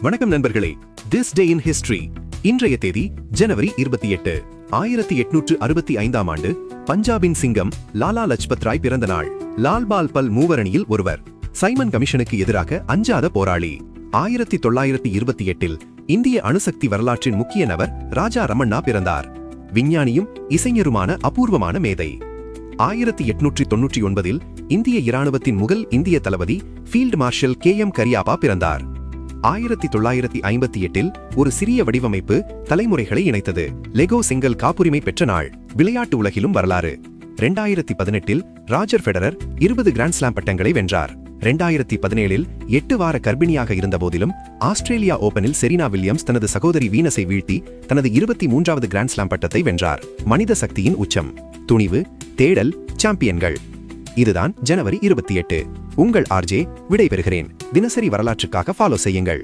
வணக்கம் நண்பர்களே. This day in history. இன்றைய தேதி ஜனவரி 28. 1865 ஆண்டு பஞ்சாபின் சிங்கம் லாலா லஜ்பத் ராய் பிறந்த நாள். லால் பால் பல் மூவரணியில் ஒருவர். சைமன் கமிஷனுக்கு எதிராக அஞ்சாத போராளி. 1928 இந்திய அணுசக்தி வரலாற்றின் முக்கிய நபர் ராஜா ரமண்ணா பிறந்தார். விஞ்ஞானியும் இசைஞருமான அபூர்வமான மேதை. 1899 இந்திய இராணுவத்தின் முதல் இந்திய தளபதி ஃபீல்ட் மார்ஷல் KM கரியாப்பா பிறந்தார். 1958 ஒரு சிறிய வடிவமைப்பு தலைமுறைகளை இணைத்தது. லெகோ சிங்கிள் காப்புரிமை பெற்ற நாள். விளையாட்டு உலகிலும் வரலாறு. 2018 ராஜர் ஃபெடரர் 20 கிராண்ட் ஸ்லாம் பட்டங்களை வென்றார். 2017 8 வார கர்ப்பிணியாக இருந்த போதிலும் ஆஸ்திரேலியா ஓபனில் செரீனா வில்லியம்ஸ் தனது சகோதரி வீனஸை வீழ்த்தி தனது 23வது கிராண்ட் ஸ்லாம் பட்டத்தை வென்றார். மனித சக்தியின் உச்சம். துணிவு, தேடல், சாம்பியன்கள். இதுதான் ஜனவரி 28. உங்கள் RJ விடைபெறுகிறேன். தினசரி வரலாற்றுக்காக ஃபாலோ செய்யுங்கள்.